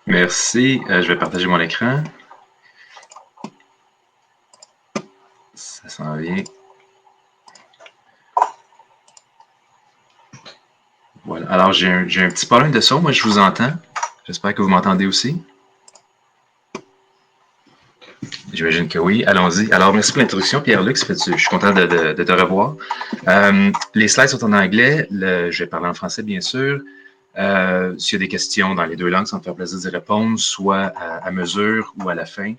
Merci. Je vais partager mon écran. Ça s'en vient. Voilà. Alors, j'ai un petit problème de son. Moi, je vous entends. J'espère que vous m'entendez aussi. J'imagine que oui. Allons-y. Alors, merci pour l'introduction, Pierre-Luc. Je suis content de te revoir. Les slides sont en anglais. Je vais parler en français, bien sûr. S'il y a des questions dans les deux langues, ça me fait plaisir d'y répondre, soit à mesure ou à la fin.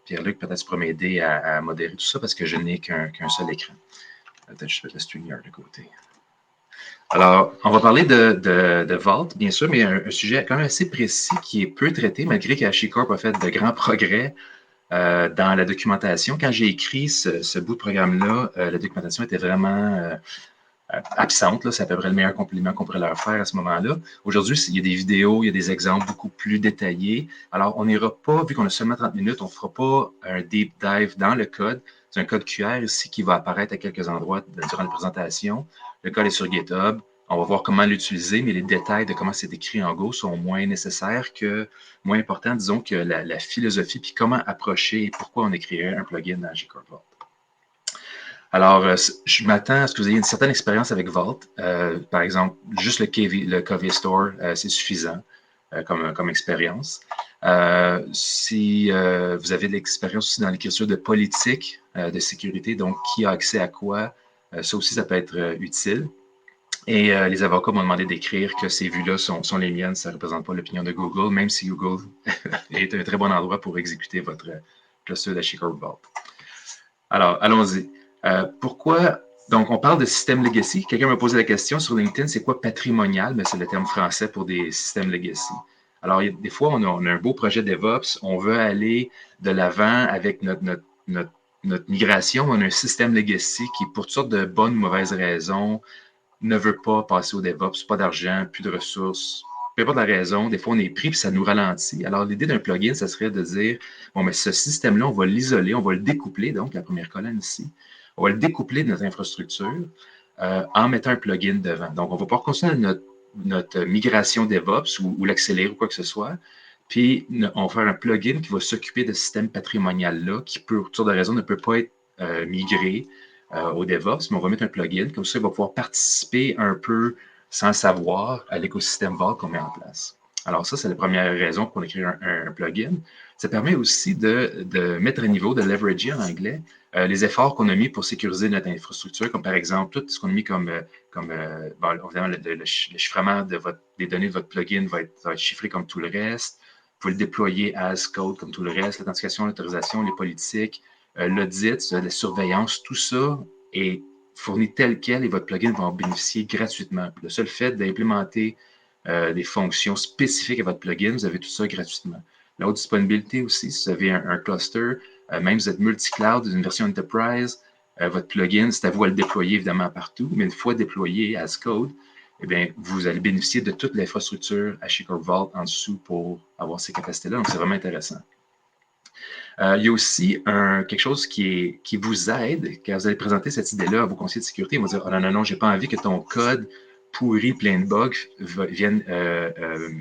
Pierre-Luc, peut-être tu pourrais m'aider à modérer tout ça parce que je n'ai qu'un seul écran. Peut-être je vais le StreamYard de côté. Alors, on va parler de Vault, bien sûr, mais un sujet quand même assez précis qui est peu traité, malgré qu'HashiCorp a fait de grands progrès dans la documentation. Quand j'ai écrit ce bout de programme-là, la documentation était vraiment absente. C'est à peu près le meilleur compliment qu'on pourrait leur faire à ce moment-là. Aujourd'hui, il y a des vidéos, il y a des exemples beaucoup plus détaillés. Alors, on n'ira pas, vu qu'on a seulement 30 minutes, on ne fera pas un deep dive dans le code. C'est un code QR ici qui va apparaître à quelques endroits durant la présentation. Le code est sur GitHub. On va voir comment l'utiliser, mais les détails de comment c'est écrit en Go sont moins nécessaires moins importants, disons, que la philosophie, puis comment approcher et pourquoi on écrirait un plugin dans HashiCorp Vault. Alors, je m'attends à ce que vous ayez une certaine expérience avec Vault. Par exemple, juste le KV Store, c'est suffisant comme expérience. Si vous avez de l'expérience aussi dans l'écriture de politique de sécurité, donc qui a accès à quoi, ça aussi, ça peut être utile. Et les avocats m'ont demandé d'écrire que ces vues-là sont les miennes, ça ne représente pas l'opinion de Google, même si Google est un très bon endroit pour exécuter votre cluster d'HashiCorp Vault. Alors, allons-y. Pourquoi? Donc, on parle de système legacy. Quelqu'un m'a posé la question sur LinkedIn, c'est quoi patrimonial? Mais c'est le terme français pour des systèmes legacy. Alors, des fois, on a un beau projet DevOps, on veut aller de l'avant avec notre migration. On a un système legacy qui, pour toutes sortes de bonnes ou mauvaises raisons, ne veut pas passer au DevOps, pas d'argent, plus de ressources. Peu importe la raison, des fois on est pris et ça nous ralentit. Alors l'idée d'un plugin, ça serait de dire, bon, mais ce système-là, on va l'isoler, on va le découpler, donc la première colonne ici, on va le découpler de notre infrastructure en mettant un plugin devant. Donc on va pouvoir continuer notre migration DevOps ou l'accélérer ou quoi que ce soit. Puis on va faire un plugin qui va s'occuper de ce système patrimonial-là qui, pour toutes sortes de raisons, ne peut pas être migré au DevOps, mais on va mettre un plugin. Comme ça, il va pouvoir participer un peu sans le savoir à l'écosystème Vault qu'on met en place. Alors ça, c'est la première raison pour écrire un plugin. Ça permet aussi de mettre à niveau, de leverager en anglais, les efforts qu'on a mis pour sécuriser notre infrastructure, comme par exemple tout ce qu'on a mis comme bon, évidemment, le chiffrement des données de votre plugin va être chiffré comme tout le reste. Vous pouvez le déployer as code comme tout le reste, l'authentification, l'autorisation, les politiques, l'audit, la surveillance, tout ça est fourni tel quel et votre plugin va en bénéficier gratuitement. Le seul fait d'implémenter des fonctions spécifiques à votre plugin, vous avez tout ça gratuitement. La haute disponibilité aussi, si vous avez un cluster, même si vous êtes multi-cloud, une version enterprise, votre plugin, c'est à vous à le déployer évidemment partout, mais une fois déployé as code, eh bien, vous allez bénéficier de toute l'infrastructure HashiCorp Vault en dessous pour avoir ces capacités-là. Donc, c'est vraiment intéressant. Il y a aussi quelque chose qui vous aide quand vous allez présenter cette idée-là à vos conseillers de sécurité. Ils vont dire, oh non, non, non, j'ai pas envie que ton code pourri, plein de bugs, vienne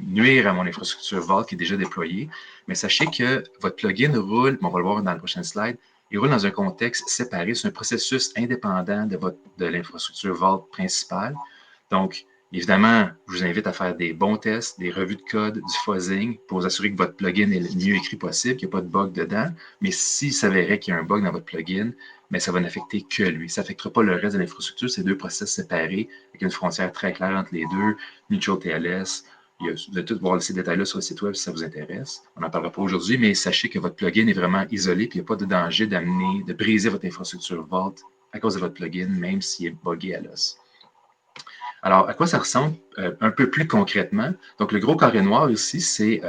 nuire à mon infrastructure Vault qui est déjà déployée. Mais sachez que votre plugin roule, on va le voir dans la prochaine slide, il roule dans un contexte séparé. C'est un processus indépendant de l'infrastructure Vault principale. Donc, évidemment, je vous invite à faire des bons tests, des revues de code, du fuzzing pour vous assurer que votre plugin est le mieux écrit possible, qu'il n'y a pas de bug dedans. Mais s'il s'avérait qu'il y a un bug dans votre plugin, mais ça va n'affecter que lui. Ça n'affectera pas le reste de l'infrastructure. C'est deux process séparés avec une frontière très claire entre les deux, mutual TLS. Vous allez tous voir ces détails-là sur le site web si ça vous intéresse. On n'en parlera pas aujourd'hui, mais sachez que votre plugin est vraiment isolé et il n'y a pas de danger de briser votre infrastructure Vault à cause de votre plugin, même s'il est buggé à l'os. Alors, à quoi ça ressemble un peu plus concrètement? Donc, le gros carré noir ici, c'est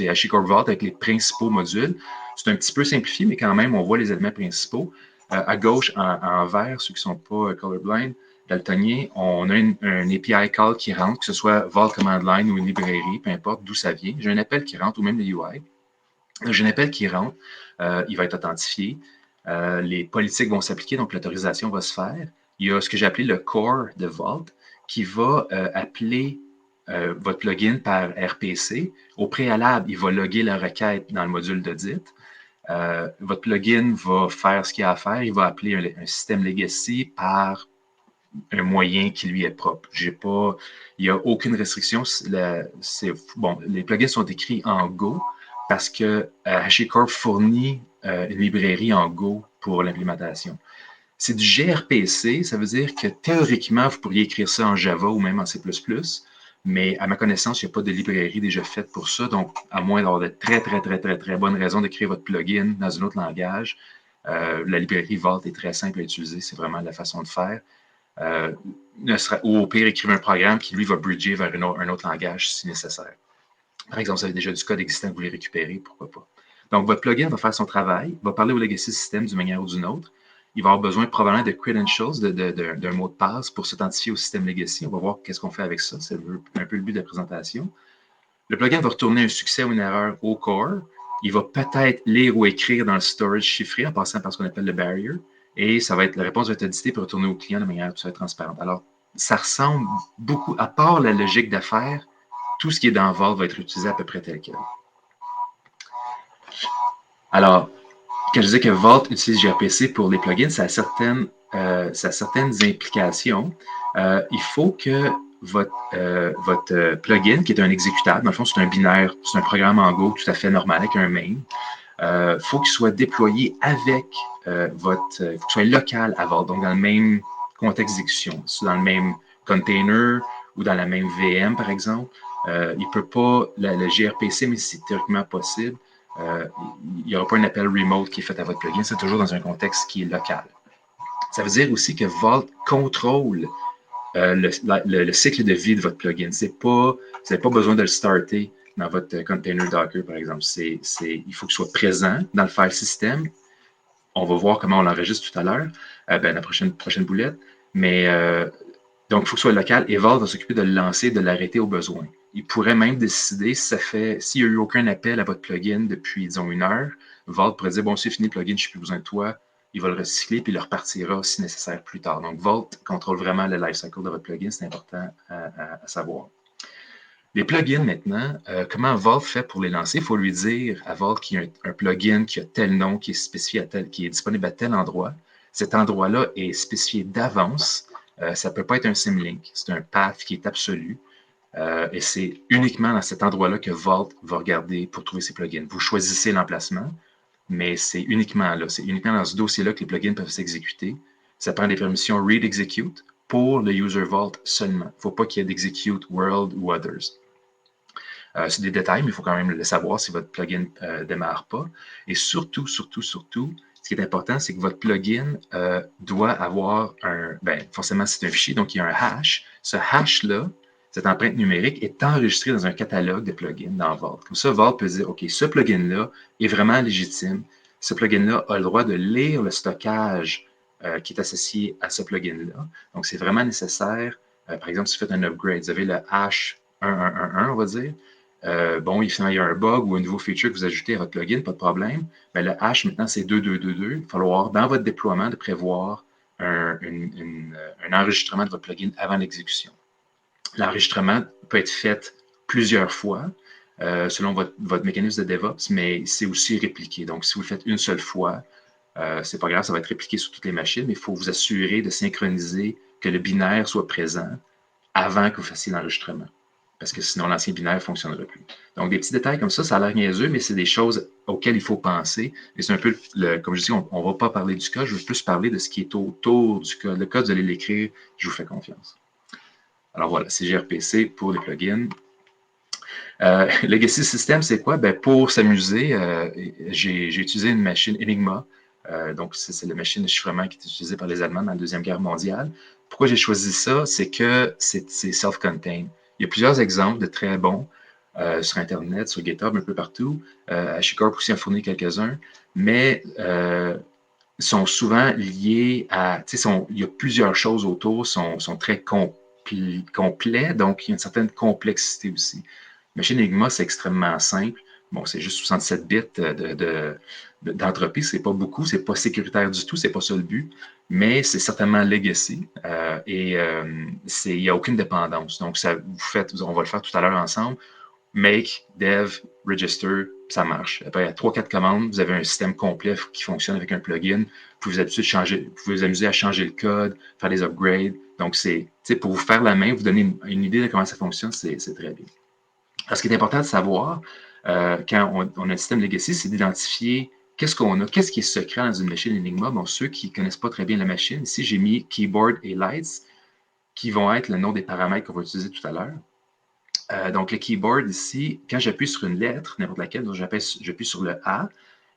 HashiCorp Vault avec les principaux modules. C'est un petit peu simplifié, mais quand même, on voit les éléments principaux. À gauche, en vert, ceux qui ne sont pas colorblind, daltoniens, on a un API call qui rentre, que ce soit Vault Command Line ou une librairie, peu importe d'où ça vient. J'ai un appel qui rentre ou même le UI. J'ai un appel qui rentre, il va être authentifié. Les politiques vont s'appliquer, donc l'autorisation va se faire. Il y a ce que j'ai appelé le core de Vault qui va appeler votre plugin par RPC. Au préalable, il va loguer la requête dans le module d'audit. Votre plugin va faire ce qu'il a à faire. Il va appeler un système legacy par un moyen qui lui est propre. Il n'y a aucune restriction. Les plugins sont écrits en Go parce que HashiCorp fournit une librairie en Go pour l'implémentation. C'est du gRPC, ça veut dire que théoriquement, vous pourriez écrire ça en Java ou même en C++, mais à ma connaissance, il n'y a pas de librairie déjà faite pour ça. Donc, à moins d'avoir de très, très, très, très, très bonnes raisons d'écrire votre plugin dans un autre langage, la librairie Vault est très simple à utiliser. C'est vraiment la façon de faire. Ou au pire, écrire un programme qui, lui, va bridger vers un autre langage si nécessaire. Par exemple, vous avez déjà du code existant que vous voulez récupérer, pourquoi pas. Donc, votre plugin va faire son travail, va parler au legacy system d'une manière ou d'une autre. Il va avoir besoin probablement de credentials, d'un mot de passe pour s'authentifier au système legacy. On va voir qu'est-ce qu'on fait avec ça. C'est un peu le but de la présentation. Le plugin va retourner un succès ou une erreur au core. Il va peut-être lire ou écrire dans le storage chiffré en passant par ce qu'on appelle le barrier. Et la réponse va être auditée pour retourner au client de manière tout à fait transparente. Alors, ça ressemble beaucoup, à part la logique d'affaires, tout ce qui est dans Vault va être utilisé à peu près tel quel. Alors, quand je disais que Vault utilise gRPC pour les plugins, ça a certaines implications. Il faut que votre plugin, qui est un exécutable, dans le fond, c'est un binaire, c'est un programme en Go tout à fait normal avec un main, faut qu'il soit déployé avec faut qu'il soit local à Vault, donc dans le même contexte d'exécution, dans le même container ou dans la même VM, par exemple. Il peut pas, le gRPC, mais c'est théoriquement possible, il n'y aura pas un appel remote qui est fait à votre plugin, c'est toujours dans un contexte qui est local. Ça veut dire aussi que Vault contrôle le cycle de vie de votre plugin. Vous n'avez pas besoin de le starter dans votre container Docker, par exemple. Il faut qu'il soit présent dans le file system. On va voir comment on l'enregistre tout à l'heure, la prochaine boulette. Mais donc, il faut que ce soit local et Vault va s'occuper de le lancer, de l'arrêter au besoin. Il pourrait même décider, s'il n'y a eu aucun appel à votre plugin depuis, disons, 1 heure, Vault pourrait dire, bon, c'est fini le plugin, je n'ai plus besoin de toi. Il va le recycler puis il le repartira si nécessaire plus tard. Donc, Vault contrôle vraiment le lifecycle de votre plugin, c'est important à savoir. Les plugins maintenant, comment Vault fait pour les lancer? Il faut lui dire à Vault qu'il y a un plugin qui a tel nom, qui est spécifié qui est disponible à tel endroit. Cet endroit-là est spécifié d'avance. Ça ne peut pas être un symlink, c'est un path qui est absolu. Et c'est uniquement dans cet endroit-là que Vault va regarder pour trouver ses plugins. Vous choisissez l'emplacement, mais c'est uniquement là. C'est uniquement dans ce dossier-là que les plugins peuvent s'exécuter. Ça prend des permissions read execute pour le user Vault seulement. Il ne faut pas qu'il y ait d'execute world ou others. C'est des détails, mais il faut quand même le savoir si votre plugin ne démarre pas. Et surtout, ce qui est important, c'est que votre plugin doit avoir forcément, c'est un fichier, donc il y a un hash. Ce hash-là, cette empreinte numérique, est enregistrée dans un catalogue de plugins dans Vault. Comme ça, Vault peut dire, OK, ce plugin-là est vraiment légitime. Ce plugin-là a le droit de lire le stockage qui est associé à ce plugin-là. Donc, c'est vraiment nécessaire. Par exemple, si vous faites un upgrade, vous avez le hash 1111, on va dire. Finalement, il y a un bug ou un nouveau feature que vous ajoutez à votre plugin, pas de problème. Mais le hash, maintenant, c'est 2222. Il va falloir, dans votre déploiement, de prévoir un enregistrement de votre plugin avant l'exécution. L'enregistrement peut être fait plusieurs fois selon votre mécanisme de DevOps, mais c'est aussi répliqué. Donc, si vous le faites une seule fois, c'est pas grave, ça va être répliqué sur toutes les machines, mais il faut vous assurer de synchroniser que le binaire soit présent avant que vous fassiez l'enregistrement. Parce que sinon, l'ancien binaire ne fonctionnera plus. Donc, des petits détails comme ça a l'air niaiseux, mais c'est des choses auxquelles il faut penser. Et c'est un peu, comme je dis, on ne va pas parler du code, je veux plus parler de ce qui est autour du code. Le code, vous allez l'écrire, je vous fais confiance. Alors voilà, c'est gRPC pour les plugins. Legacy System, c'est quoi? Pour s'amuser, j'ai utilisé une machine Enigma. Donc, c'est la machine de chiffrement qui est utilisée par les Allemands dans la Deuxième Guerre mondiale. Pourquoi j'ai choisi ça? C'est que c'est self-contained. Il y a plusieurs exemples de très bons sur Internet, sur GitHub, un peu partout. HashiCorp aussi en fournit quelques-uns, mais sont souvent liés à... il y a plusieurs choses autour, sont très complets, donc il y a une certaine complexité aussi. Machine Enigma, c'est extrêmement simple. Bon, c'est juste 67 bits d'entropie, c'est pas beaucoup, c'est pas sécuritaire du tout, c'est pas ça le but, mais c'est certainement legacy il n'y a aucune dépendance. Donc, on va le faire tout à l'heure ensemble. Make, dev, register, ça marche. Après, il y a 3-4 commandes, vous avez un système complet qui fonctionne avec un plugin. Vous pouvez vous amuser à changer le code, faire des upgrades. Donc, pour vous faire la main, vous donner une idée de comment ça fonctionne, c'est très bien. Alors, ce qui est important de savoir quand on a un système legacy, c'est d'identifier qu'est-ce qu'on a, qu'est-ce qui est secret dans une machine Enigma. Bon, ceux qui ne connaissent pas très bien la machine, ici, j'ai mis keyboard et lights, qui vont être le nom des paramètres qu'on va utiliser tout à l'heure. Donc, le keyboard ici, quand j'appuie sur une lettre, n'importe laquelle, donc j'appuie sur le A,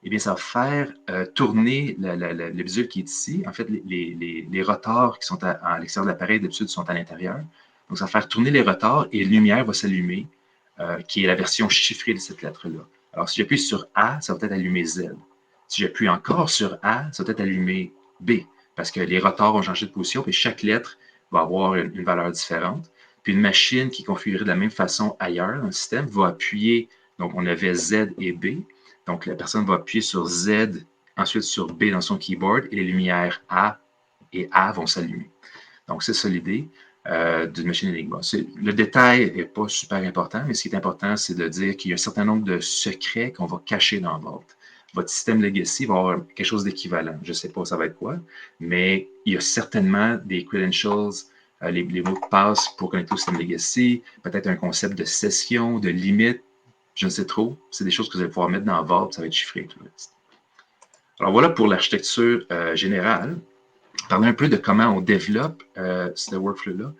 eh bien, ça va faire tourner le visuel qui est ici. En fait, les rotors qui sont à l'extérieur de l'appareil, d'habitude, sont à l'intérieur. Donc, ça va faire tourner les rotors et une lumière va s'allumer, qui est la version chiffrée de cette lettre-là. Alors, si j'appuie sur A, ça va peut-être allumer Z. Si j'appuie encore sur A, ça va peut-être allumer B, parce que les rotors ont changé de position, et chaque lettre va avoir une valeur différente. Puis une machine qui est configurée de la même façon ailleurs dans le système va appuyer, donc on avait Z et B, donc la personne va appuyer sur Z, ensuite sur B dans son keyboard, et les lumières A et A vont s'allumer. Donc c'est ça l'idée d'une machine Enigma. Le détail n'est pas super important, mais ce qui est important, c'est de dire qu'il y a un certain nombre de secrets qu'on va cacher dans Vault. Votre système legacy va avoir quelque chose d'équivalent. Je ne sais pas ça va être quoi, mais il y a certainement des credentials, les mots de passe pour connecter au système legacy, peut-être un concept de session, de limite, je ne sais trop. C'est des choses que vous allez pouvoir mettre dans Vault, ça va être chiffré tout le reste. Alors voilà pour l'architecture générale. Parler un peu de comment on développe ce workflow-là.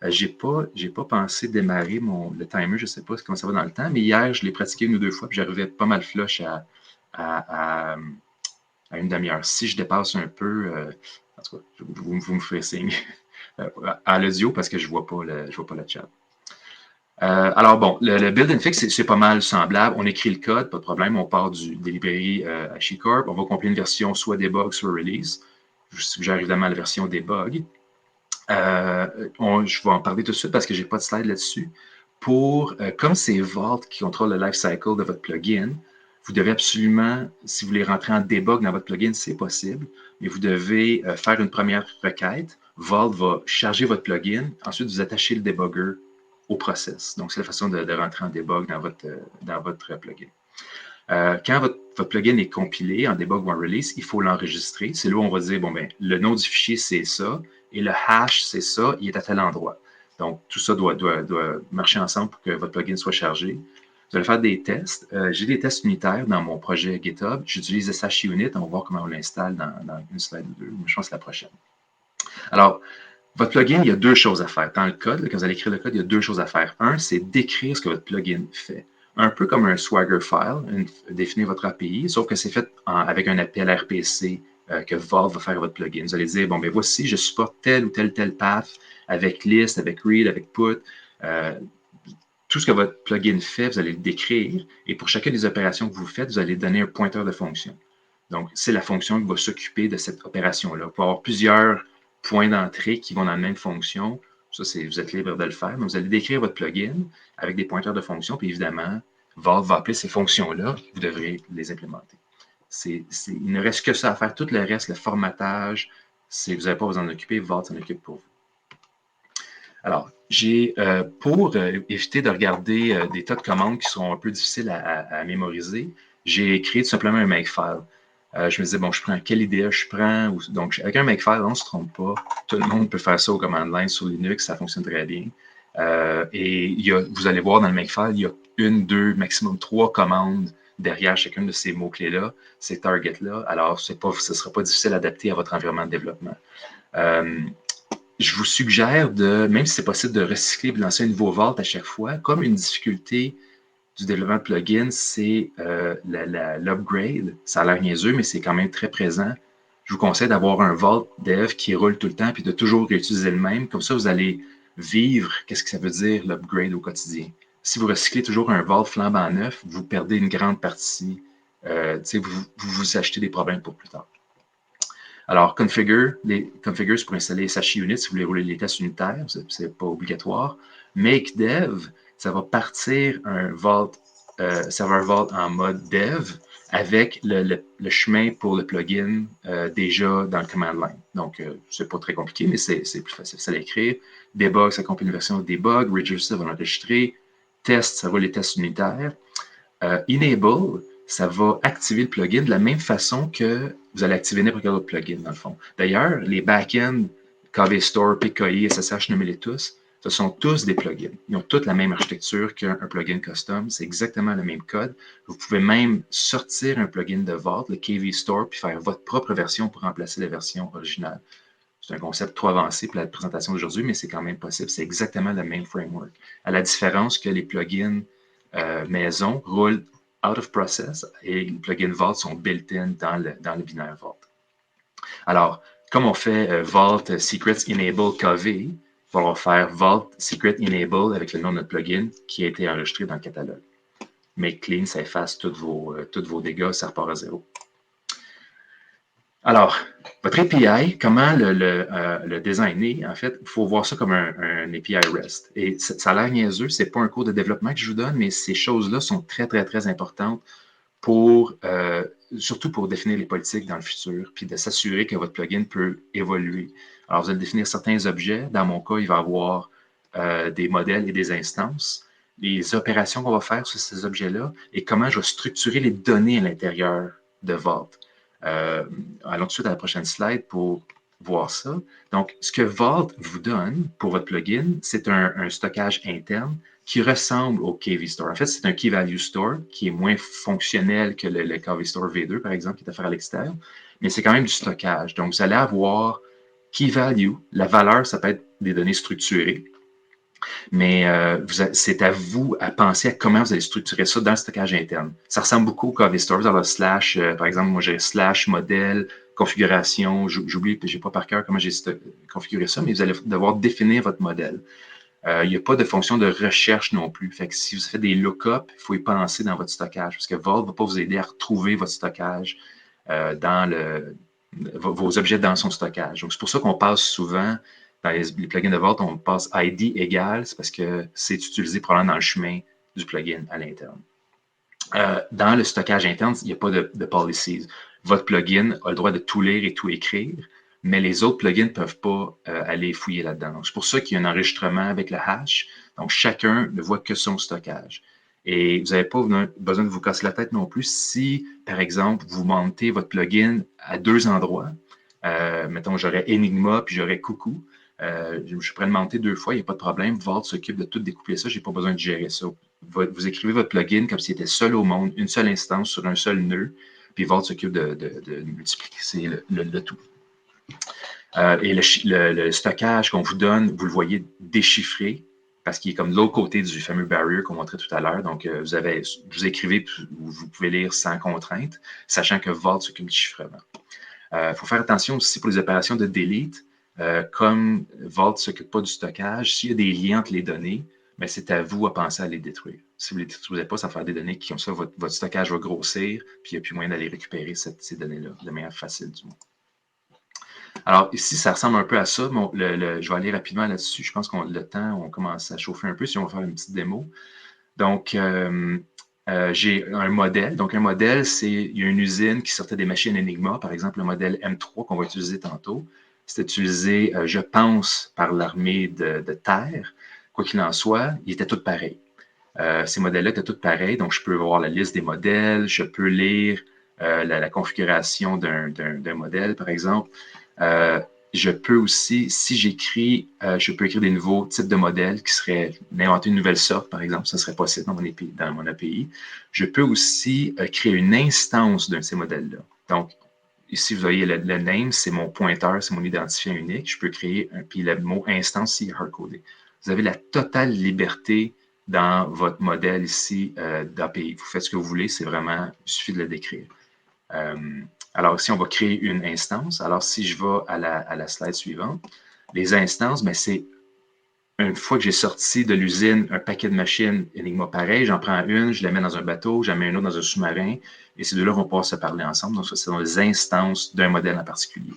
J'ai pas pensé démarrer le timer, je ne sais pas comment ça va dans le temps, mais hier, je l'ai pratiqué 1 ou 2 fois, puis j'arrivais pas mal flush à une demi-heure. Si je dépasse un peu, en tout cas, vous me ferez signe à l'audio parce que je ne vois pas le chat. Alors bon, le build and fix, c'est pas mal semblable. On écrit le code, pas de problème. On part des librairies HashiCorp. On va compiler une version soit debug, soit release. Je suggère évidemment la version debug. Je vais en parler tout de suite parce que je n'ai pas de slide là-dessus. Comme c'est Vault qui contrôle le life cycle de votre plugin, vous devez absolument, si vous voulez rentrer en debug dans votre plugin, c'est possible, mais vous devez faire une première requête. Vault va charger votre plugin. Ensuite, vous attachez le debugger au process. Donc, c'est la façon de rentrer en debug dans votre plugin. Quand votre plugin est compilé en debug ou en release, il faut l'enregistrer. C'est là où on va dire, bon, ben, le nom du fichier, c'est ça, et le hash, c'est ça, il est à tel endroit. Donc, tout ça doit marcher ensemble pour que votre plugin soit chargé. Vous allez faire des tests. J'ai des tests unitaires dans mon projet GitHub. J'utilise SHUnit. On va voir comment on l'installe dans une slide ou deux. Je pense que c'est la prochaine. Alors, votre plugin, il y a 2 choses à faire. Dans le code, là, quand vous allez écrire le code, il y a 2 choses à faire. Un, c'est d'écrire ce que votre plugin fait. Un peu comme un Swagger file, définir votre API, sauf que c'est fait avec un appel RPC que Vault va faire à votre plugin. Vous allez dire, bon, ben voici, je supporte tel ou tel path avec list, avec read, avec put. Tout ce que votre plugin fait, vous allez le décrire. Et pour chacune des opérations que vous faites, vous allez donner un pointeur de fonction. Donc, c'est la fonction qui va s'occuper de cette opération-là. Vous pouvez avoir plusieurs points d'entrée qui vont dans la même fonction. Ça, vous êtes libre de le faire. Donc, vous allez décrire votre plugin avec des pointeurs de fonction, puis évidemment, Vault va appeler ces fonctions-là, vous devrez les implémenter. Il ne reste que ça à faire. Tout le reste, le formatage, vous n'avez pas à vous en occuper, Vault s'en occupe pour vous. Alors, pour éviter de regarder des tas de commandes qui sont un peu difficiles à mémoriser, j'ai créé tout simplement un makefile. Je me disais, bon, je prends quelle idée je prends. Donc, avec un makefile, on ne se trompe pas. Tout le monde peut faire ça au command line sur Linux, ça fonctionne très bien. Vous allez voir dans le makefile, il y a 1, 2, maximum 3 commandes derrière chacun de ces mots-clés-là, ces targets-là. Alors, ce ne sera pas difficile à adapter à votre environnement de développement. Je vous suggère même si c'est possible de recycler et de lancer un nouveau Vault à chaque fois, comme une difficulté du développement de plugin, c'est l'upgrade. Ça a l'air niaiseux, mais c'est quand même très présent. Je vous conseille d'avoir un Vault dev qui roule tout le temps puis de toujours réutiliser le même. Comme ça, vous allez vivre qu'est-ce que ça veut dire l'upgrade au quotidien. Si vous recyclez toujours un Vault flambant neuf, vous perdez une grande partie. Vous achetez des problèmes pour plus tard. Alors, configure, c'est pour installer SHUnit si vous voulez rouler les tests unitaires, ce n'est pas obligatoire. Make dev, ça va partir un Vault serveur Vault en mode dev avec le chemin pour le plugin déjà dans le command line. Donc, c'est pas très compliqué, mais c'est plus facile à écrire. Debug, ça compile une version de debug. Register va l'enregistrer. Test, ça va les tests unitaires. Enable, ça va activer le plugin de la même façon que vous allez activer n'importe quel autre plugin, dans le fond. D'ailleurs, les backends, KV Store, PKI, SSH, nommez-les tous, ce sont tous des plugins. Ils ont toutes la même architecture qu'un plugin custom. C'est exactement le même code. Vous pouvez même sortir un plugin de Vault, le KV Store, puis faire votre propre version pour remplacer la version originale. C'est un concept trop avancé pour la présentation d'aujourd'hui, mais c'est quand même possible. C'est exactement le même framework. À la différence que les plugins maison roulent out of process et les plugins Vault sont built-in dans le binaire Vault. Alors, comme on fait Vault Secrets Enable KV, on va faire Vault Secret Enable avec le nom de notre plugin qui a été enregistré dans le catalogue. Make clean, ça efface tous vos dégâts, ça repart à zéro. Alors, votre API, comment le designer, en fait, il faut voir ça comme un API REST. Et ça a l'air niaiseux, ce n'est pas un cours de développement que je vous donne, mais ces choses-là sont très, très, très importantes surtout pour définir les politiques dans le futur, puis de s'assurer que votre plugin peut évoluer. Alors, vous allez définir certains objets. Dans mon cas, il va y avoir des modèles et des instances, les opérations qu'on va faire sur ces objets-là et comment je vais structurer les données à l'intérieur de Vault. Allons tout de suite à la prochaine slide pour voir ça. Donc, ce que Vault vous donne pour votre plugin, c'est un stockage interne qui ressemble au KV Store. En fait, c'est un Key Value Store qui est moins fonctionnel que le KV Store V2, par exemple, qui est à faire à l'extérieur, mais c'est quand même du stockage. Donc, vous allez avoir Key Value. La valeur, ça peut être des données structurées, mais c'est à vous à penser à comment vous allez structurer ça dans le stockage interne. Ça ressemble beaucoup au KV Store. Dans le slash, par exemple, moi j'ai slash modèle, configuration. J'oublie, je n'ai pas par cœur comment j'ai configuré ça, mais vous allez devoir définir votre modèle. Il n'y a pas de fonction de recherche non plus. Fait que si vous faites des lookups, il faut y penser dans votre stockage, parce que Vault ne va pas vous aider à retrouver votre stockage vos objets dans son stockage. Donc, c'est pour ça qu'on passe souvent, dans les plugins de Vault, on passe ID égale, c'est parce que c'est utilisé probablement dans le chemin du plugin à l'interne. Dans le stockage interne, il n'y a pas de policies. Votre plugin a le droit de tout lire et tout écrire, mais les autres plugins ne peuvent pas aller fouiller là-dedans. C'est pour ça qu'il y a un enregistrement avec le hash. Donc, chacun ne voit que son stockage. Et vous n'avez pas besoin de vous casser la tête non plus si, par exemple, vous montez votre plugin à deux endroits. Mettons, j'aurais Enigma puis j'aurais Coucou. Je pourrais le monter deux fois, il n'y a pas de problème. Vault s'occupe de tout découper ça. Je n'ai pas besoin de gérer ça. Vous écrivez votre plugin comme s'il était seul au monde, une seule instance sur un seul nœud, puis Vault s'occupe de multiplier le tout. Et le stockage qu'on vous donne, vous le voyez déchiffré, parce qu'il est comme de l'autre côté du fameux barrier qu'on montrait tout à l'heure. Donc, vous écrivez, vous pouvez lire sans contrainte, sachant que Vault s'occupe du chiffrement. Il faut faire attention aussi pour les opérations de delete. Comme Vault ne s'occupe pas du stockage, s'il y a des liens entre les données, mais c'est à vous à penser à les détruire. Si vous ne les détruisez pas, ça va faire des données qui, comme ça, votre stockage va grossir, puis il n'y a plus moyen d'aller récupérer ces données-là de manière facile du moins. Alors, ici, ça ressemble un peu à ça. Je vais aller rapidement là-dessus. Je pense que le temps, on commence à chauffer un peu si on va faire une petite démo. Donc, j'ai un modèle. Donc, un modèle, il y a une usine qui sortait des machines Enigma, par exemple, le modèle M3 qu'on va utiliser tantôt. C'est utilisé, je pense, par l'armée de terre. Quoi qu'il en soit, ils étaient tous pareils. Ces modèles-là étaient tous pareils. Donc, je peux voir la liste des modèles, je peux lire la configuration d'un modèle, par exemple. Je peux aussi, si j'écris, je peux écrire des nouveaux types de modèles qui seraient inventer une nouvelle sorte, par exemple, ça serait possible dans mon API. Je peux aussi créer une instance d'un de ces modèles-là. Donc, ici, vous voyez le name, c'est mon pointeur, c'est mon identifiant unique. Je peux créer, puis le mot instance, c'est hardcodé. Vous avez la totale liberté dans votre modèle ici d'API. Vous faites ce que vous voulez, c'est vraiment, il suffit de le décrire. Alors ici, on va créer une instance. Alors, si je vais à la slide suivante, les instances, ben, c'est une fois que j'ai sorti de l'usine un paquet de machines Enigma pareil, j'en prends une, je la mets dans un bateau, j'en mets une autre dans un sous-marin, et ces deux-là vont pouvoir se parler ensemble. Donc, ça, c'est dans les instances d'un modèle en particulier.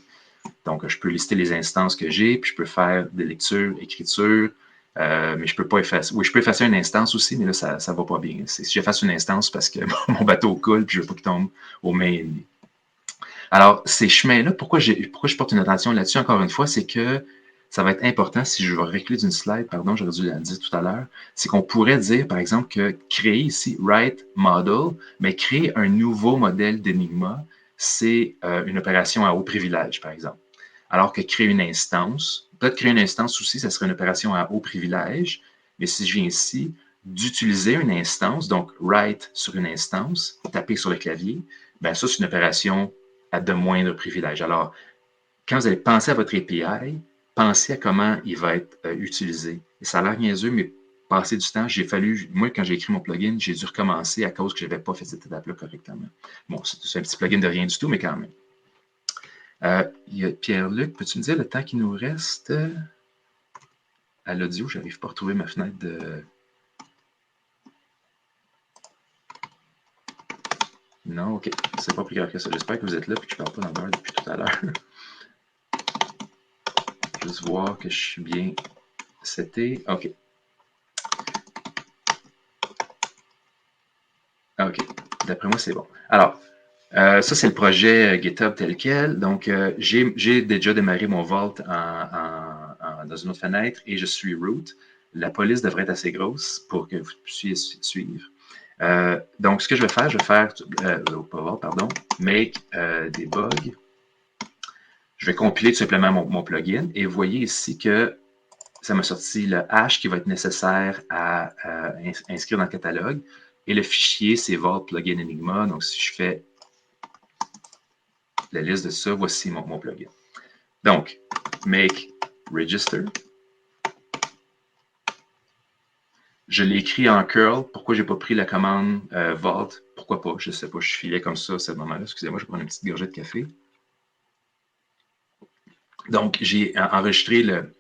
Donc, je peux lister les instances que j'ai, puis je peux faire des lectures, écritures, mais je peux pas effacer. Oui, je peux effacer une instance aussi, mais là, ça va pas bien. Si j'efface une instance parce que mon bateau coule puis je veux pas qu'il tombe aux mains ennemies. Alors, ces chemins-là, pourquoi je porte une attention là-dessus, encore une fois, c'est que ça va être important, si je vais reculer d'une slide, pardon, j'aurais dû la dire tout à l'heure, c'est qu'on pourrait dire, par exemple, que créer ici, write model, mais créer un nouveau modèle d'Enigma, c'est une opération à haut privilège, par exemple. Alors que créer une instance, peut-être créer une instance aussi, ça serait une opération à haut privilège, mais si je viens ici, d'utiliser une instance, donc write sur une instance, taper sur le clavier, ben ça, c'est une opération à de moindres privilèges. Alors, quand vous allez penser à votre API, pensez à comment il va être utilisé. Et ça a l'air niaiseux, mais passer du temps, moi, quand j'ai écrit mon plugin, j'ai dû recommencer à cause que je n'avais pas fait cette étape-là correctement. Bon, c'est un petit plugin de rien du tout, mais quand même. Il y a Pierre-Luc, peux-tu me dire le temps qu'il nous reste à l'audio? Je n'arrive pas à retrouver ma fenêtre de... Non, ok, c'est pas plus grave que ça. J'espère que vous êtes là et que je ne parle pas dans l'heure depuis tout à l'heure. Juste voir que je suis bien seté. OK. OK. D'après moi, c'est bon. Alors, ça, c'est le projet GitHub tel quel. Donc, j'ai déjà démarré mon Vault dans une autre fenêtre et je suis root. La police devrait être assez grosse pour que vous puissiez suivre. Donc, ce que je vais faire, pas Vault, pardon, make debug. Je vais compiler tout simplement mon plugin et vous voyez ici que ça m'a sorti le hash qui va être nécessaire à inscrire dans le catalogue. Et le fichier, c'est Vault Plugin Enigma. Donc, si je fais la liste de ça, voici mon plugin. Donc, make register. Je l'ai écrit en curl. Pourquoi je n'ai pas pris la commande Vault? Pourquoi pas? Je ne sais pas. Je filais comme ça à ce moment-là. Excusez-moi, je vais prendre une petite gorgée de café. Donc, j'ai enregistré le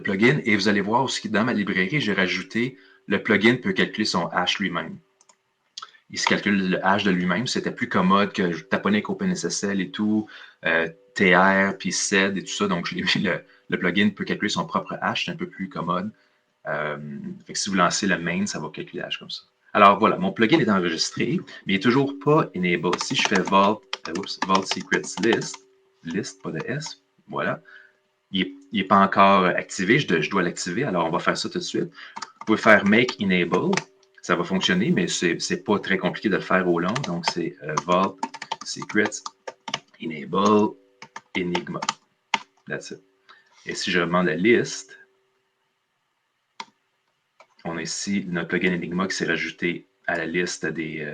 plugin et vous allez voir aussi que dans ma librairie, j'ai rajouté le plugin peut calculer son hash lui-même. Il se calcule le hash de lui-même. C'était plus commode que je taponnais avec OpenSSL et tout, TR, puis SED et tout ça. Donc, je l'ai mis le plugin peut calculer son propre hash. C'est un peu plus commode. Fait que si vous lancez le main, ça va calculer le hash comme ça. Alors, voilà, mon plugin est enregistré, mais il n'est toujours pas enable. Si je fais Vault Secrets list, pas de S, voilà, il n'est pas encore activé. Je dois l'activer. Alors, on va faire ça tout de suite. Vous pouvez faire Make Enable. Ça va fonctionner, mais ce n'est pas très compliqué de le faire au long. Donc, c'est Vault Secrets Enable Enigma. That's it. Et si je demande la liste, on a ici notre plugin Enigma qui s'est rajouté à la liste des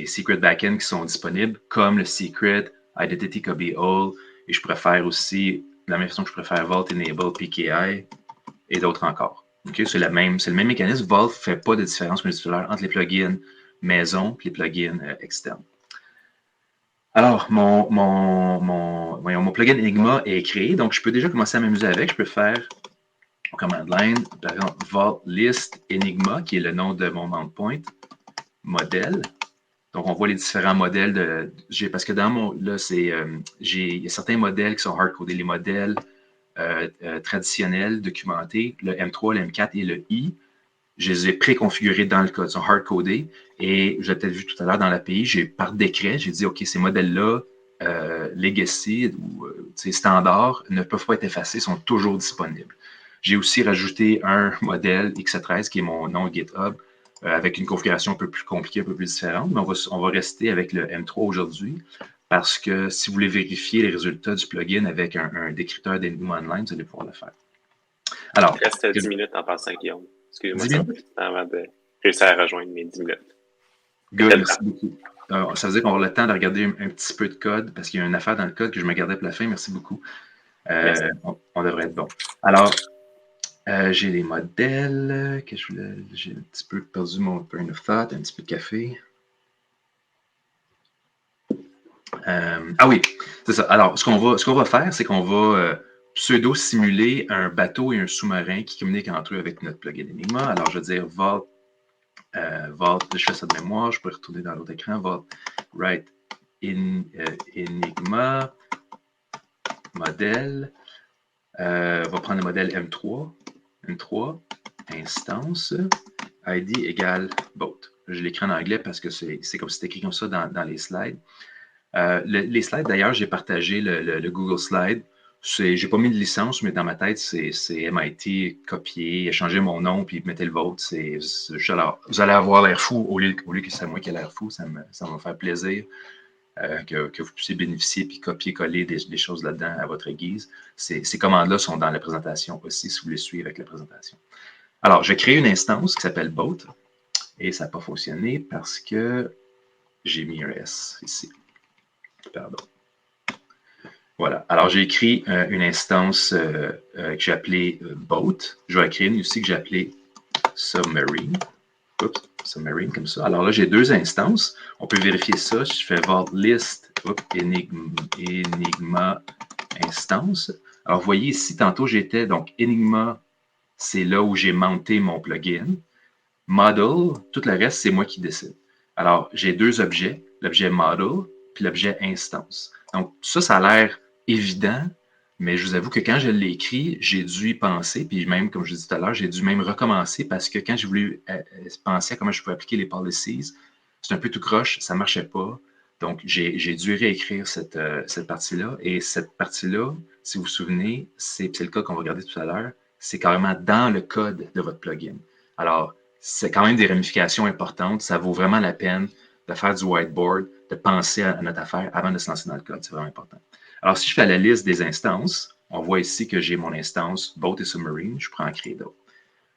secret backends qui sont disponibles, comme le secret, Identity Copy All, et je préfère aussi, de la même façon que je préfère Vault Enable PKI, et d'autres encore. Okay? C'est le même mécanisme. Vault ne fait pas de différence multitulaire entre les plugins maison et les plugins externes. Alors, mon plugin Enigma est créé, donc je peux déjà commencer à m'amuser avec. Je peux faire command line, par exemple, Vault List Enigma, qui est le nom de mon mount point, modèle. Donc, on voit les différents modèles parce que dans mon. Là, il y a certains modèles qui sont hard-codés. Les modèles traditionnels, documentés, le M3, le M4 et le I, je les ai préconfigurés dans le code, ils sont hard-codés. Et j'ai peut-être vu tout à l'heure dans l'API, par décret, j'ai dit, OK, ces modèles-là, legacy ou standard, ne peuvent pas être effacés, sont toujours disponibles. J'ai aussi rajouté un modèle X13 qui est mon nom GitHub avec une configuration un peu plus compliquée, un peu plus différente, mais on va rester avec le M3 aujourd'hui parce que si vous voulez vérifier les résultats du plugin avec un décrypteur d'Enigma Online, vous allez pouvoir le faire. Alors, il reste 10 minutes en passant, Guillaume. Excusez-moi, 10 ça va plus de temps avant de réussir à rejoindre mes 10 minutes. Good, merci beaucoup. Ça veut dire qu'on aura le temps de regarder un petit peu de code parce qu'il y a une affaire dans le code que je me gardais pour la fin. Merci beaucoup. On devrait être bon. Alors, j'ai les modèles que j'ai un petit peu perdu mon train of thought, un petit peu de café. Oui, c'est ça. Alors, ce qu'on va faire, c'est qu'on va pseudo-simuler un bateau et un sous-marin qui communiquent entre eux avec notre plugin Enigma. Alors, je vais dire Vault, je fais ça de mémoire, je peux retourner dans l'autre écran, Vault, write Enigma, modèle. va prendre le modèle M3, instance, ID égale boat. Je l'écris en anglais parce que c'est comme c'est écrit comme ça dans les slides. Les slides, d'ailleurs, j'ai partagé le Google Slide. J'ai pas mis de licence, mais dans ma tête, c'est MIT copié, changé mon nom, puis mettez le vôtre. Vous allez avoir l'air fou au lieu que c'est moi qui ai l'air fou. Ça va me faire plaisir que vous puissiez bénéficier puis copier-coller des choses là-dedans à votre guise. Ces commandes-là sont dans la présentation aussi, si vous voulez suivre avec la présentation. Alors, je vais créer une instance qui s'appelle boat et ça n'a pas fonctionné parce que j'ai mis un S ici. Pardon. Voilà. Alors, j'ai écrit une instance que j'ai appelée boat. Je vais créer une aussi que j'ai appelée submarine. Oups, submarine comme ça. Alors là, j'ai deux instances. On peut vérifier ça. Je fais vault list Enigma instance. Alors, vous voyez ici, tantôt, j'étais, donc Enigma, c'est là où j'ai monté mon plugin. Model, tout le reste, c'est moi qui décide. Alors, j'ai deux objets, l'objet model puis l'objet instance. Donc, ça a l'air évident, mais je vous avoue que quand je l'ai écrit, j'ai dû y penser, puis même, comme je disais tout à l'heure, j'ai dû même recommencer parce que quand j'ai voulu penser à comment je pouvais appliquer les policies, c'est un peu tout croche, ça ne marchait pas. Donc, j'ai dû réécrire cette partie-là. Et cette partie-là, si vous vous souvenez, c'est le code qu'on va regarder tout à l'heure, c'est carrément dans le code de votre plugin. Alors, c'est quand même des ramifications importantes. Ça vaut vraiment la peine de faire du whiteboard, de penser à notre affaire avant de se lancer dans le code. C'est vraiment important. Alors, si je fais la liste des instances, on voit ici que j'ai mon instance Boat et Submarine. Je prends en créer d'autres.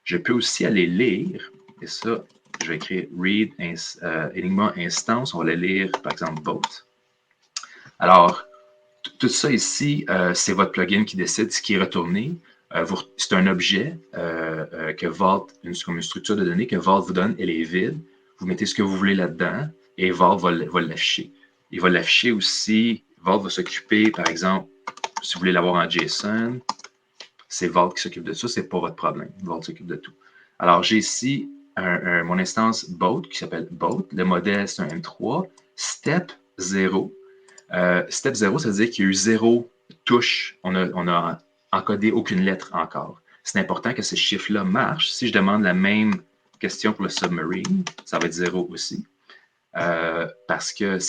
Je peux aussi aller lire, et ça, je vais écrire read Enigma instance. On va le lire, par exemple, Boat. Alors, tout ça ici, c'est votre plugin qui décide ce qui est retourné. C'est un objet que Vault, comme une structure de données que Vault vous donne, elle est vide. Vous mettez ce que vous voulez là-dedans et Vault va l'afficher. Il va l'afficher aussi. Vault va s'occuper, par exemple, si vous voulez l'avoir en JSON, c'est Vault qui s'occupe de ça, c'est pas votre problème. Vault s'occupe de tout. Alors, j'ai ici mon instance Boat qui s'appelle Boat. Le modèle, c'est un M3. Step 0. Step 0, ça veut dire qu'il y a eu 0 touche. On a encodé aucune lettre encore. C'est important que ce chiffre-là marche. Si je demande la même question pour le submarine, ça va être 0 aussi. Parce que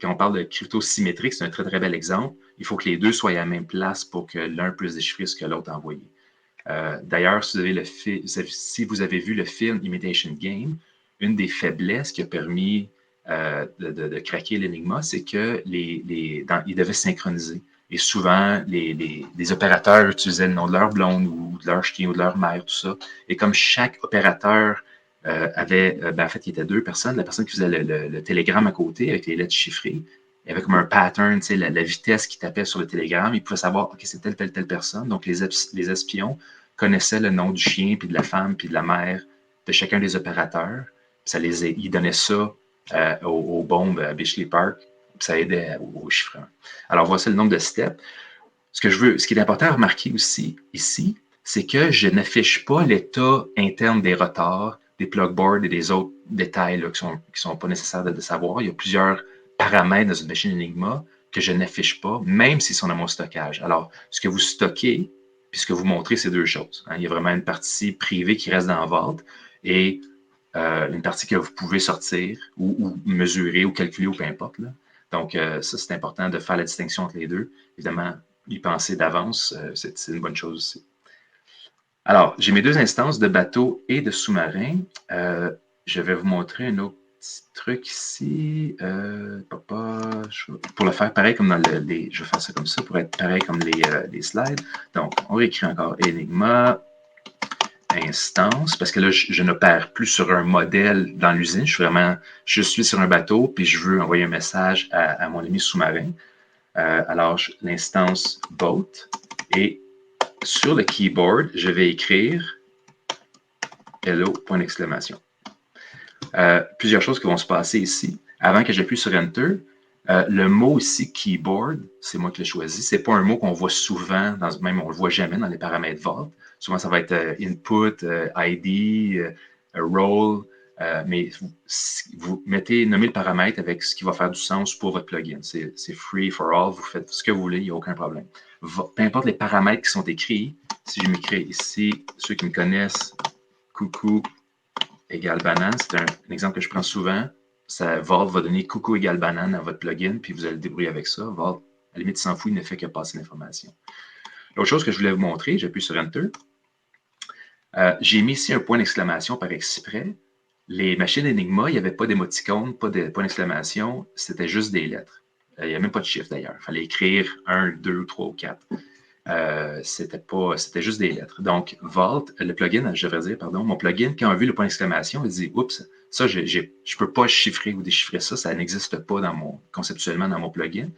quand on parle de crypto symétrique, c'est un très, très bel exemple. Il faut que les deux soient à la même place pour que l'un puisse déchiffrer ce que l'autre a envoyé. D'ailleurs, si vous avez vu le film Imitation Game, une des faiblesses qui a permis de craquer l'Enigma, c'est que ils devaient synchroniser. Et souvent, les opérateurs utilisaient le nom de leur blonde ou de leur chien ou de leur mère, tout ça. Et comme chaque opérateur en fait, il y était deux personnes. La personne qui faisait le télégramme à côté avec les lettres chiffrées, il y avait comme un pattern, tu sais, la vitesse qui tapait sur le télégramme. Il pouvait savoir, OK, c'est telle personne. Donc, les espions connaissaient le nom du chien, puis de la femme, puis de la mère de chacun des opérateurs. Ils donnaient ça aux bombes à Bletchley Park. Puis ça aidait au chiffrement. Alors, voici le nombre de steps. Ce qui est important à remarquer aussi ici, c'est que je n'affiche pas l'état interne des retards, des plugboards et des autres détails là, qui sont pas nécessaires de savoir. Il y a plusieurs paramètres dans une machine Enigma que je n'affiche pas, même s'ils sont dans mon stockage. Alors, ce que vous stockez, puis ce que vous montrez, c'est deux choses. Il y a vraiment une partie privée qui reste dans Vault et une partie que vous pouvez sortir ou mesurer ou calculer ou peu importe. Là. Donc, ça, c'est important de faire la distinction entre les deux. Évidemment, y penser d'avance, c'est une bonne chose aussi. Alors, j'ai mes deux instances de bateau et de sous-marin. Je vais vous montrer un autre petit truc ici. Pour le faire pareil comme dans je vais faire ça comme ça pour être pareil comme les slides. Donc, on réécrit encore Enigma instance, parce que là, je n'opère plus sur un modèle dans l'usine. Je suis sur un bateau, puis je veux envoyer un message à mon ami sous-marin. Alors, l'instance boat et sur le keyboard, je vais écrire hello, point d'exclamation. Plusieurs choses qui vont se passer ici. Avant que j'appuie sur Enter, le mot ici, keyboard, c'est moi qui l'ai choisi. Ce n'est pas un mot qu'on voit souvent, même on ne le voit jamais dans les paramètres Vault. Souvent, ça va être input, ID, role. Mais vous nommez le paramètre avec ce qui va faire du sens pour votre plugin. C'est free for all, vous faites ce que vous voulez, il n'y a aucun problème. Peu importe les paramètres qui sont écrits, si je m'écris ici, ceux qui me connaissent, coucou égale banane, c'est un exemple que je prends souvent. Vault va donner coucou égale banane à votre plugin, puis vous allez le débrouiller avec ça. Vault, à la limite, il s'en fout, il ne fait que passer l'information. L'autre chose que je voulais vous montrer, j'appuie sur Enter. J'ai mis ici un point d'exclamation par exprès. Les machines Enigma, il n'y avait pas d'émoticône, pas de point d'exclamation, c'était juste des lettres. Il n'y a même pas de chiffre d'ailleurs. Il fallait écrire 1, 2, 3 ou 4. C'était juste des lettres. Donc, Vault, le plugin, je devrais dire, pardon, mon plugin, quand on a vu le point d'exclamation, il dit oups, ça, je ne peux pas chiffrer ou déchiffrer ça, ça n'existe pas conceptuellement dans mon plugin.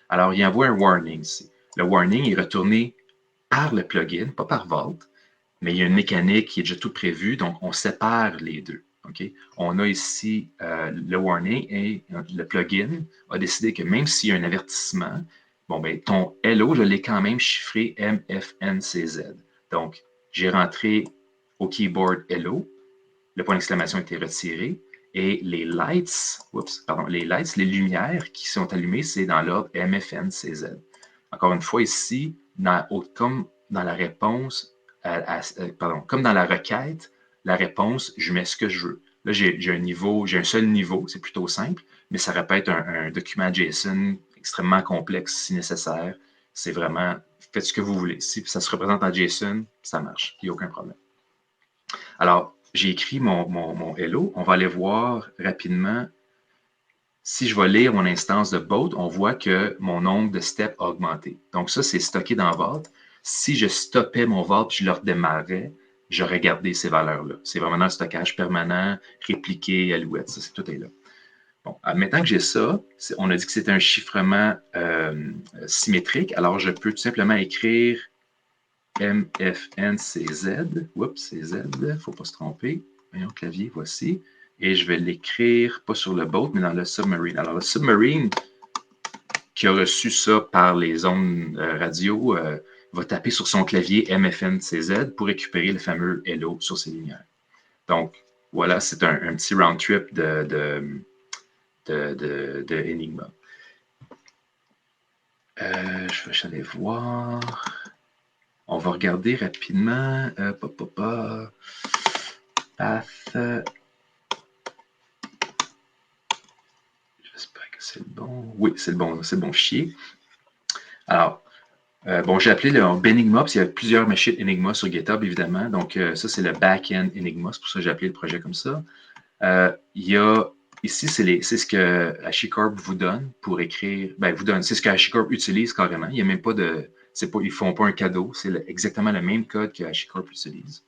Alors, il envoie un warning ici. Le warning est retourné par le plugin, pas par Vault, mais il y a une mécanique qui est déjà tout prévue, donc on sépare les deux. Okay? On a ici le warning et le plugin a décidé que même s'il y a un avertissement, bon, ben, ton hello, je l'ai quand même chiffré MFNCZ. Donc, j'ai rentré au keyboard hello, le point d'exclamation a été retiré, et les lights, les lumières qui sont allumées, c'est dans l'ordre MFNCZ. Encore une fois, ici, comme dans la réponse, comme dans la requête, la réponse, je mets ce que je veux. Là, j'ai un seul niveau, c'est plutôt simple, mais ça répète un document JSON extrêmement complexe si nécessaire. C'est vraiment, faites ce que vous voulez. Si ça se représente en JSON, ça marche, il n'y a aucun problème. Alors, j'ai écrit mon hello. On va aller voir rapidement. Si je vais lire mon instance de Vault, on voit que mon nombre de steps a augmenté. Donc, ça, c'est stocké dans Vault. Si je stoppais mon Vault et je le redémarrais, j'aurais gardé ces valeurs-là. C'est vraiment un stockage permanent, répliqué, alouette. Ça, tout est là. Bon, maintenant que j'ai ça, on a dit que c'était un chiffrement symétrique. Alors, je peux tout simplement écrire MFNCZ. Oups, c'est Z, il ne faut pas se tromper. Voyons, clavier, voici. Et je vais l'écrire, pas sur le boat, mais dans le submarine. Alors, le submarine qui a reçu ça par les ondes radio va taper sur son clavier MFNCZ pour récupérer le fameux hello sur ses lumières. Donc, voilà, c'est un petit round trip de Enigma. Je vais aller voir. On va regarder rapidement. Path. J'espère que c'est le bon. Oui, c'est le bon fichier. Alors, j'ai appelé le Benigma, parce qu'il y a plusieurs machines Enigma sur GitHub, évidemment. Donc, ça, c'est le back-end Enigma. C'est pour ça que j'ai appelé le projet comme ça. Il y a ici, c'est ce que HashiCorp vous donne pour écrire. C'est ce que HashiCorp utilise carrément. Il n'y a même pas de. Ils ne font pas un cadeau. C'est exactement le même code que HashiCorp utilise.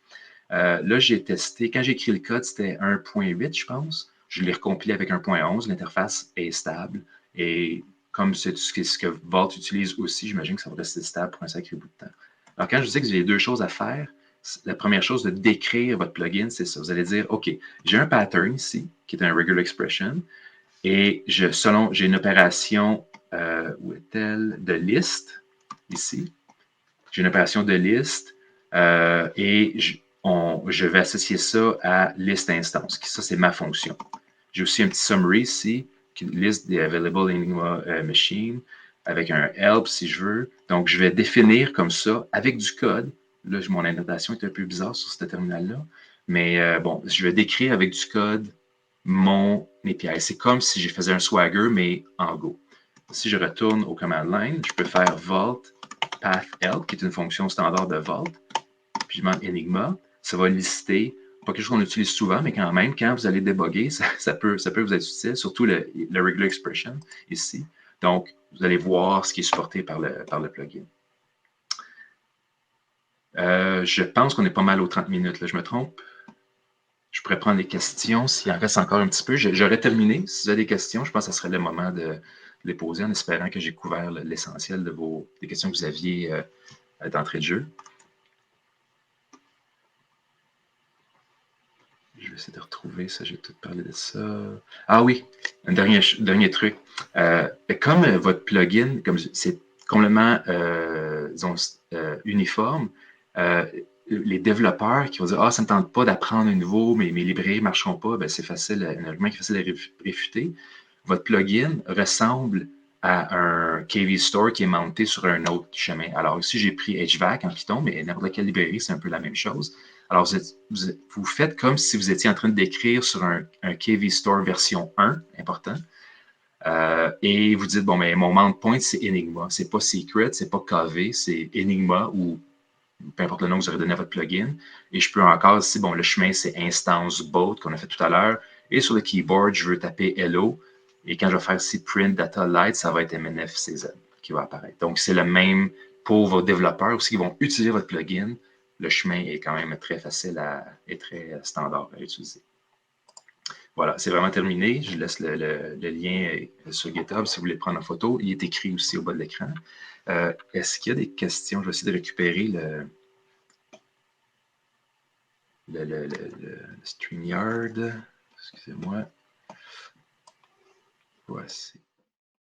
Là, j'ai testé. Quand j'ai écrit le code, c'était 1.8, je pense. Je l'ai recompilé avec 1.11. L'interface est stable. Et comme c'est ce que Vault utilise aussi, j'imagine que ça va rester stable pour un sacré bout de temps. Alors, quand je dis que j'ai deux choses à faire, la première chose de décrire votre plugin, c'est ça. Vous allez dire, OK, j'ai un pattern ici, qui est un regular expression, et j'ai une opération, où est-elle, de liste, ici. J'ai une opération de liste, et je vais associer ça à list instance. Ça, c'est ma fonction. J'ai aussi un petit summary ici, qui liste des available Enigma machine, avec un help si je veux. Donc, je vais définir comme ça, avec du code. Là, mon annotation est un peu bizarre sur ce terminal-là. Mais je vais décrire avec du code mon API. C'est comme si je faisais un Swagger, mais en Go. Si je retourne au command line, je peux faire Vault Path Help, qui est une fonction standard de Vault. Puis je demande Enigma. Ça va lister, pas quelque chose qu'on utilise souvent, mais quand même, quand vous allez débugger, ça peut vous être utile, surtout le regular expression ici. Donc, vous allez voir ce qui est supporté par le plugin. Je pense qu'on est pas mal aux 30 minutes, là, je me trompe. Je pourrais prendre des questions s'il en reste encore un petit peu. J'aurais terminé. Si vous avez des questions, je pense que ce serait le moment de les poser en espérant que j'ai couvert l'essentiel des questions que vous aviez d'entrée de jeu. Je vais essayer de retrouver ça, j'ai tout parlé de ça. Ah oui, un dernier truc. Comme votre plugin, comme c'est complètement, uniforme, les développeurs qui vont dire, ah, ça ne me tente pas d'apprendre un nouveau, mais mes librairies ne marcheront pas, ben, c'est facile, un argument qui est facile à réfuter. Votre plugin ressemble à un KV Store qui est monté sur un autre chemin. Alors ici, j'ai pris HVAC en Python, mais n'importe quelle librairie, c'est un peu la même chose. Alors, vous faites comme si vous étiez en train d'écrire sur un KV Store version 1, important, et vous dites, bon, mais mon mount point, c'est Enigma. C'est pas Secret, c'est pas KV, c'est Enigma ou peu importe le nom que vous aurez donné à votre plugin. Et je peux encore, si bon, le chemin, c'est instance boat qu'on a fait tout à l'heure. Et sur le keyboard, je veux taper hello. Et quand je vais faire ici print data light, ça va être MNFCZ qui va apparaître. Donc, c'est le même pour vos développeurs aussi qui vont utiliser votre plugin. Le chemin est quand même très facile et très standard à utiliser. Voilà, c'est vraiment terminé. Je laisse le lien sur GitHub si vous voulez prendre en photo. Il est écrit aussi au bas de l'écran. Est-ce qu'il y a des questions? Je vais essayer de récupérer le StreamYard. Excusez-moi. Voici.